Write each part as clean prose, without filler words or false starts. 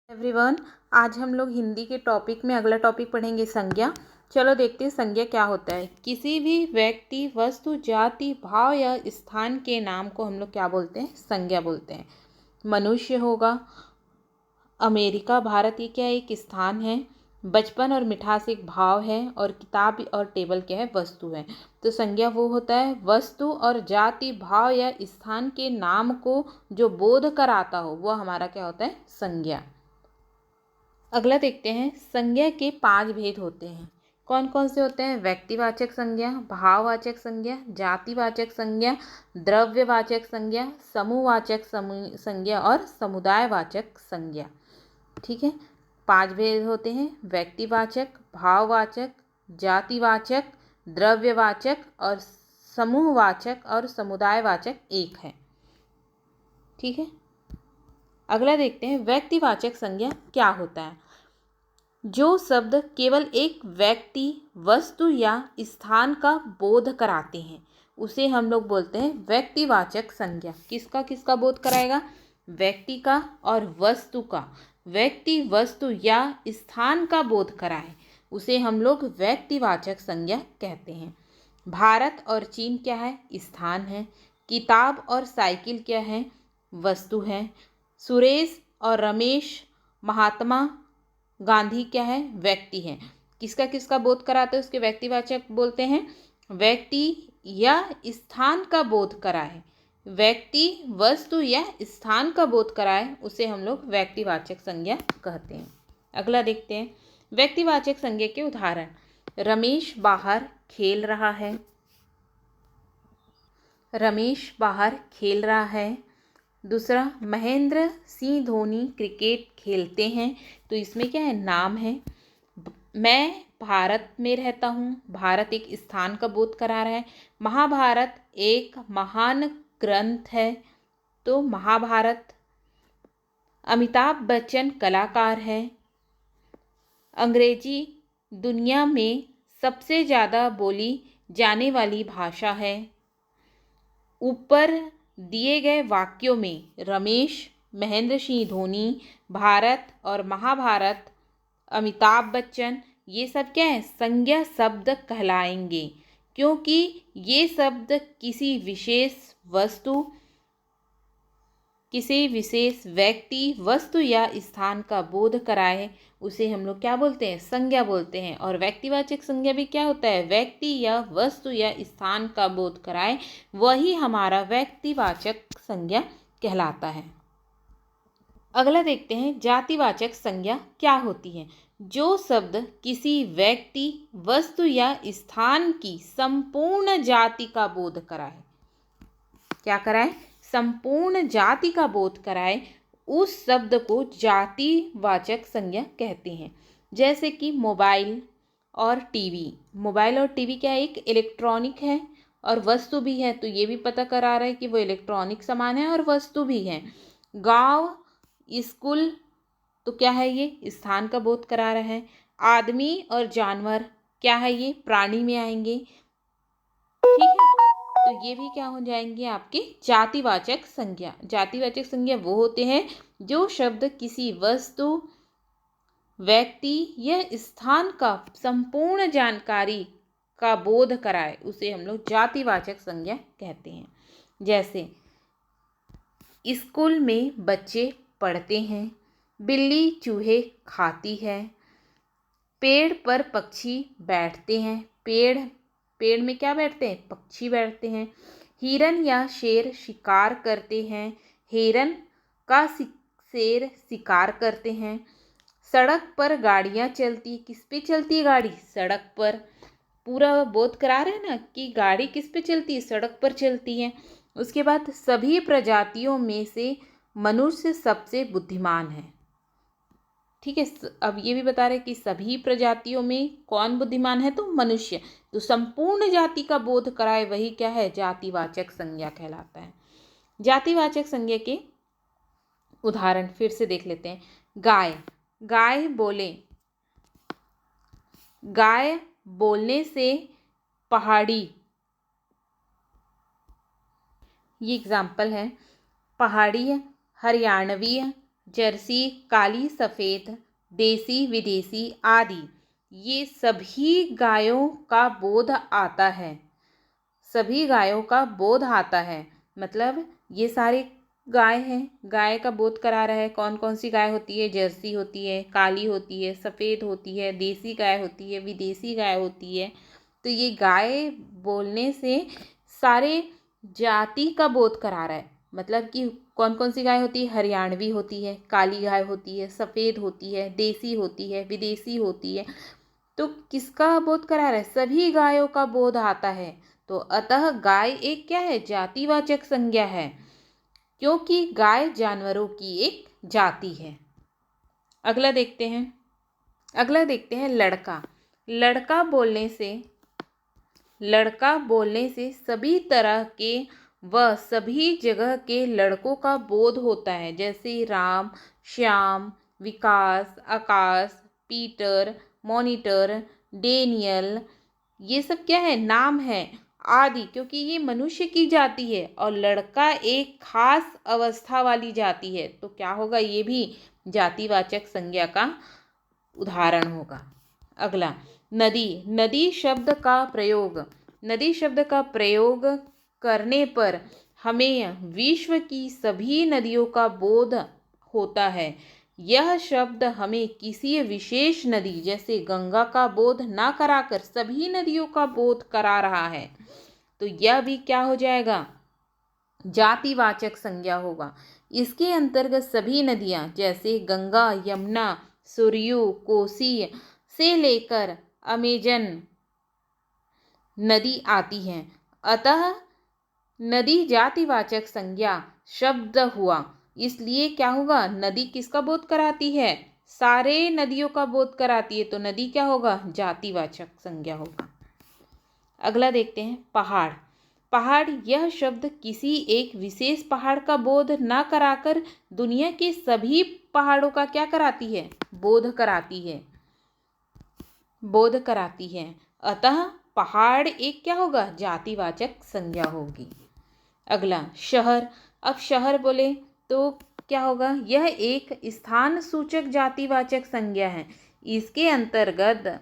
Everyone, आज हम लोग हिंदी के टॉपिक में अगला टॉपिक पढ़ेंगे संज्ञा। चलो देखते हैं संज्ञा क्या होता है। किसी भी व्यक्ति, वस्तु, जाति, भाव या स्थान के नाम को हम लोग क्या बोलते हैं? संज्ञा बोलते हैं। मनुष्य होगा, अमेरिका, भारत, ये क्या है? एक स्थान है। बचपन और मिठास एक भाव है, और किताब और टेबल क्या है? वस्तु है। तो संज्ञा वो होता है वस्तु और जाति, भाव या स्थान के नाम को जो बोध कराता हो, वो हमारा क्या होता है? संज्ञा। अगला देखते हैं, संज्ञा के 5 भेद होते हैं। कौन कौन से होते हैं? व्यक्तिवाचक संज्ञा, भाववाचक संज्ञा, जातिवाचक संज्ञा, द्रव्यवाचक संज्ञा, समूहवाचक संज्ञा और समुदायवाचक संज्ञा। ठीक है, 5 भेद होते हैं। व्यक्तिवाचक, भाववाचक, जातिवाचक, द्रव्यवाचक और समूहवाचक और समुदायवाचक एक है। ठीक है, अगला देखते हैं, व्यक्तिवाचक संज्ञा क्या होता है। जो शब्द केवल एक व्यक्ति, वस्तु या स्थान का बोध कराते हैं, उसे हम लोग बोलते हैं व्यक्तिवाचक संज्ञा। किसका किसका बोध कराएगा? व्यक्ति का और वस्तु का। व्यक्ति, वस्तु या स्थान का बोध कराए, उसे हम लोग व्यक्तिवाचक संज्ञा कहते हैं। भारत और चीन क्या है? स्थान है। किताब और साइकिल क्या है? वस्तु है। सुरेश और रमेश, महात्मा गांधी क्या है? व्यक्ति है। किसका किसका बोध कराते हैं? उसके व्यक्तिवाचक बोलते हैं। व्यक्ति या स्थान का बोध कराए, व्यक्ति, वस्तु या स्थान का बोध कराए, उसे हम लोग व्यक्तिवाचक संज्ञा कहते हैं। अगला देखते हैं, व्यक्तिवाचक संज्ञा के उदाहरण। रमेश बाहर खेल रहा है। रमेश बाहर खेल रहा है। दूसरा, महेंद्र सिंह धोनी क्रिकेट खेलते हैं। तो इसमें क्या है? नाम है। मैं भारत में रहता हूँ। भारत एक स्थान का बोध करा रहा है। महाभारत एक महान ग्रंथ है, तो महाभारत। अमिताभ बच्चन कलाकार है। अंग्रेजी दुनिया में सबसे ज़्यादा बोली जाने वाली भाषा है। ऊपर दिए गए वाक्यों में रमेश, महेंद्र सिंह धोनी, भारत और महाभारत, अमिताभ बच्चन, ये सब क्या है? संज्ञा शब्द कहलाएंगे, क्योंकि ये शब्द किसी विशेष वस्तु, किसी विशेष व्यक्ति, वस्तु या स्थान का बोध कराए, उसे हम लोग क्या बोलते हैं? संज्ञा बोलते हैं। और व्यक्तिवाचक संज्ञा भी क्या होता है? व्यक्ति या वस्तु या स्थान का बोध कराए, वही हमारा व्यक्तिवाचक संज्ञा कहलाता है। अगला देखते हैं, जातिवाचक संज्ञा क्या होती है। जो शब्द किसी व्यक्ति, वस्तु या स्थान की संपूर्ण जाति का बोध कराए, क्या कराए? संपूर्ण जाति का बोध कराए, उस शब्द को जातिवाचक संज्ञा कहते हैं। जैसे कि मोबाइल और टीवी। मोबाइल और टीवी क्या है? एक इलेक्ट्रॉनिक है और वस्तु भी है, तो ये भी पता करा रहा है कि वो इलेक्ट्रॉनिक सामान है और वस्तु भी है। गांव, स्कूल, तो क्या है? ये स्थान का बोध करा रहा है। आदमी और जानवर क्या है? ये प्राणी में आएंगे। ठीक है, तो ये भी क्या हो जाएंगे? आपके जातिवाचक संज्ञा। जातिवाचक संज्ञा वो होते हैं जो शब्द किसी वस्तु, व्यक्ति या स्थान का संपूर्ण जानकारी का बोध कराए, उसे हम लोग जातिवाचक संज्ञा कहते हैं। जैसे स्कूल में बच्चे पढ़ते हैं। बिल्ली चूहे खाती है। पेड़ पर पक्षी बैठते हैं। पेड़ में क्या बैठते हैं? पक्षी बैठते हैं। हिरन या शेर शिकार करते हैं। हिरन का शेर शिकार करते हैं। सड़क पर गाड़ियाँ चलती। किस पे चलती है गाड़ी? सड़क पर। पूरा बोध करा रहे हैं ना कि गाड़ी किस पे चलती है? सड़क पर चलती है। उसके बाद सभी प्रजातियों में से मनुष्य सबसे बुद्धिमान है। ठीक है, अब ये भी बता रहे कि सभी प्रजातियों में कौन बुद्धिमान है? तो मनुष्य। तो संपूर्ण जाति का बोध कराए, वही क्या है? जातिवाचक संज्ञा कहलाता है। जातिवाचक संज्ञा के उदाहरण फिर से देख लेते हैं। गाय, गाय बोले। गाय बोलने से पहाड़ी, ये एग्जाम्पल है। पहाड़ी, हरियाणवी, जर्सी, काली सफ़ेद, देसी विदेशी आदि, ये सभी गायों का बोध आता है। सभी गायों का बोध आता है मतलब ये सारे गाय हैं, गाय का बोध करा रहा है। कौन कौन सी गाय होती है? जर्सी होती है, काली होती है, सफ़ेद होती है, देसी गाय होती है, विदेशी गाय होती है। तो ये गाय बोलने से सारे जाति का बोध करा रहा है। मतलब कि कौन कौन सी गाय होती है? हरियाणवी होती है, काली गाय होती है, सफ़ेद होती है, देसी होती है, विदेशी होती है। तो किसका बोध करा रहा है? सभी गायों का बोध आता है। तो अतः गाय एक क्या है? जातिवाचक संज्ञा है, क्योंकि गाय जानवरों की एक जाति है। अगला देखते हैं लड़का। लड़का बोलने से सभी तरह के व सभी जगह के लड़कों का बोध होता है, जैसे राम, श्याम, विकास, आकाश, पीटर, मॉनिटर, डेनियल। ये सब क्या है? नाम है आदि, क्योंकि ये मनुष्य की जाति है और लड़का एक खास अवस्था वाली जाति है। तो क्या होगा? ये भी जातिवाचक संज्ञा का उदाहरण होगा। अगला नदी शब्द का प्रयोग करने पर हमें विश्व की सभी नदियों का बोध होता है। यह शब्द हमें किसी विशेष नदी जैसे गंगा का बोध ना कराकर सभी नदियों का बोध करा रहा है। तो यह भी क्या हो जाएगा? जातिवाचक संज्ञा होगा। इसके अंतर्गत सभी नदियां जैसे गंगा, यमुना, सरयू, कोसी से लेकर अमेजन नदी आती हैं। अतः नदी जातिवाचक संज्ञा शब्द हुआ। इसलिए क्या होगा? नदी किसका बोध कराती है? सारे नदियों का बोध कराती है। तो नदी क्या होगा? जातिवाचक संज्ञा होगा। अगला देखते हैं पहाड़। यह शब्द किसी एक विशेष पहाड़ का बोध ना कराकर दुनिया के सभी पहाड़ों का क्या कराती है? बोध कराती है। अतः पहाड़ एक क्या होगा? जातिवाचक संज्ञा होगी। अगला शहर। अब शहर बोले तो क्या होगा? यह एक स्थान सूचक जातिवाचक संज्ञा है। इसके अंतर्गत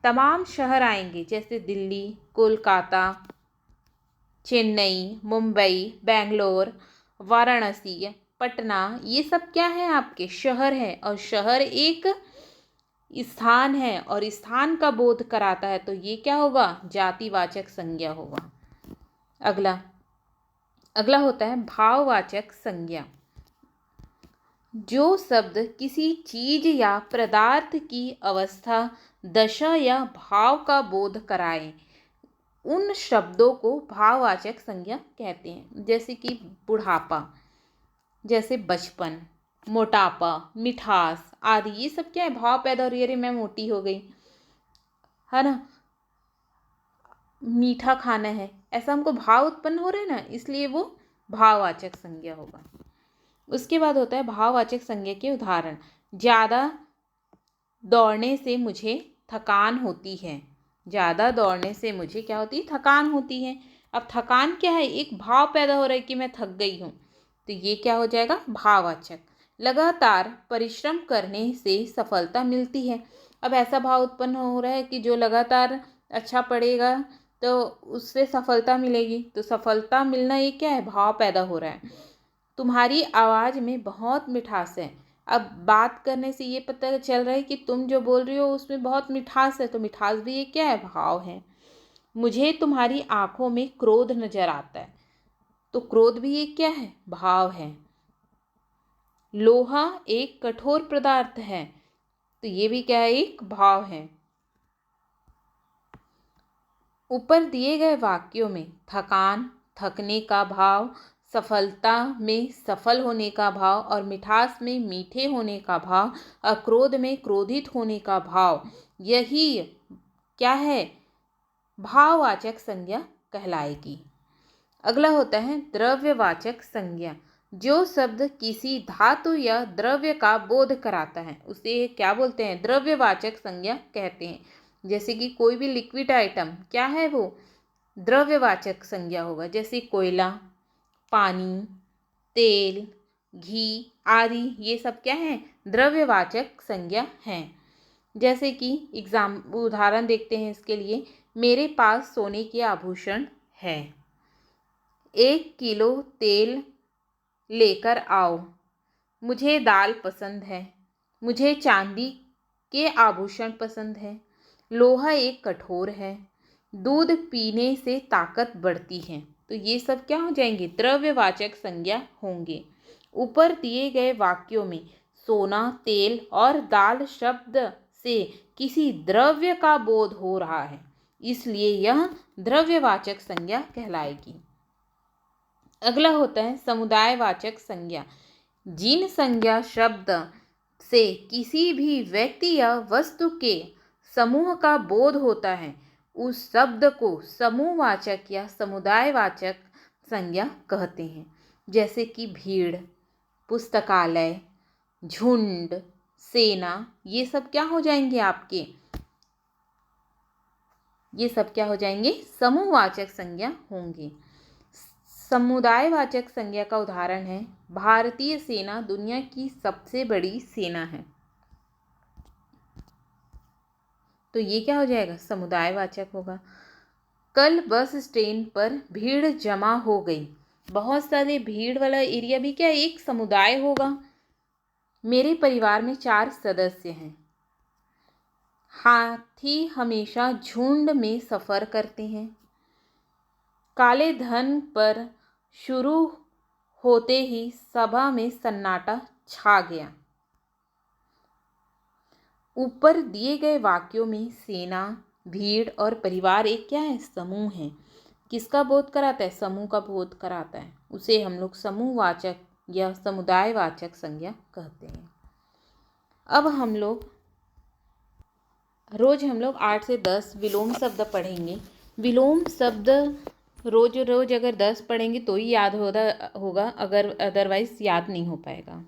तमाम शहर आएंगे, जैसे दिल्ली, कोलकाता, चेन्नई, मुंबई, बेंगलोर, वाराणसी, पटना। ये सब क्या है? आपके शहर है। और शहर एक स्थान है और स्थान का बोध कराता है। तो ये क्या होगा? जातिवाचक संज्ञा होगा। अगला होता है भाववाचक संज्ञा। जो शब्द किसी चीज या पदार्थ की अवस्था, दशा या भाव का बोध कराए, उन शब्दों को भाववाचक संज्ञा कहते हैं। जैसे कि बुढ़ापा, जैसे बचपन, मोटापा, मिठास आदि। ये सब क्या है? भाव पैदा हो रही है। अरे मैं मोटी हो गई, है ना, मीठा खाना है, ऐसा हमको भाव उत्पन्न हो रहे हैं ना, इसलिए वो भाववाचक संज्ञा होगा। उसके बाद होता है भाववाचक संज्ञा के उदाहरण। ज़्यादा दौड़ने से मुझे थकान होती है। ज़्यादा दौड़ने से मुझे क्या होती है? थकान होती है। अब थकान क्या है? एक भाव पैदा हो रहा है कि मैं थक गई हूँ। तो ये क्या हो जाएगा? भाववाचक। लगातार परिश्रम करने से सफलता मिलती है। अब ऐसा भाव उत्पन्न हो रहा है कि जो लगातार अच्छा पढ़ेगा तो उससे सफलता मिलेगी। तो सफलता मिलना ये क्या है? भाव पैदा हो रहा है। तुम्हारी आवाज़ में बहुत मिठास है। अब बात करने से ये पता चल रहा है कि तुम जो बोल रही हो उसमें बहुत मिठास है। तो मिठास भी ये क्या है? भाव है। मुझे तुम्हारी आंखों में क्रोध नजर आता है। तो क्रोध भी ये क्या है? भाव है। लोहा एक कठोर पदार्थ है। तो ये भी क्या है? एक भाव है। ऊपर दिए गए वाक्यों में थकान, थकने का भाव, सफलता में सफल होने का भाव और मिठास में मीठे होने का भाव और क्रोध में क्रोधित होने का भाव, यही क्या है? भाववाचक संज्ञा कहलाएगी। अगला होता है द्रव्यवाचक संज्ञा। जो शब्द किसी धातु या द्रव्य का बोध कराता है उसे क्या बोलते हैं? द्रव्यवाचक संज्ञा कहते हैं। जैसे कि कोई भी लिक्विड आइटम क्या है? वो द्रव्यवाचक संज्ञा होगा। जैसे कोयला, पानी, तेल, घी आदि ये सब क्या है, द्रव्यवाचक संज्ञा हैं। जैसे कि उदाहरण देखते हैं इसके लिए, मेरे पास सोने के आभूषण है। 1 किलो तेल लेकर आओ। मुझे दाल पसंद है। मुझे चांदी के आभूषण पसंद है। लोहा एक कठोर है। दूध पीने से ताकत बढ़ती है। तो ये सब क्या हो जाएंगे, द्रव्यवाचक संज्ञा होंगे। ऊपर दिए गए वाक्यों में सोना, तेल और दाल शब्द से किसी द्रव्य का बोध हो रहा है, इसलिए यह द्रव्यवाचक संज्ञा कहलाएगी। अगला होता है समुदायवाचक संज्ञा। जिन संज्ञा शब्द से किसी भी व्यक्ति या वस्तु के समूह का बोध होता है, उस शब्द को समूहवाचक या समुदायवाचक संज्ञा कहते हैं। जैसे कि भीड़, पुस्तकालय, झुंड, सेना, ये सब क्या हो जाएंगे आपके, ये सब क्या हो जाएंगे, समूहवाचक संज्ञा होंगे। समुदायवाचक संज्ञा का उदाहरण है, भारतीय सेना दुनिया की सबसे बड़ी सेना है। तो ये क्या हो जाएगा, समुदायवाचक होगा। कल बस स्टैंड पर भीड़ जमा हो गई। बहुत सारे भीड़ वाला एरिया भी क्या एक समुदाय होगा। मेरे परिवार में 4 सदस्य हैं। हाथी हमेशा झुंड में सफ़र करते हैं। काले धन पर शुरू होते ही सभा में सन्नाटा छा गया। ऊपर दिए गए वाक्यों में सेना, भीड़ और परिवार एक क्या है, समूह है। किसका बोध कराता है, समूह का बोध कराता है। उसे हम लोग समूहवाचक या समुदायवाचक संज्ञा कहते हैं। अब हम लोग रोज 8 से 10 विलोम शब्द पढ़ेंगे। विलोम शब्द रोज अगर 10 पढ़ेंगे तो ही याद होगा, अगर अदरवाइज याद नहीं हो पाएगा।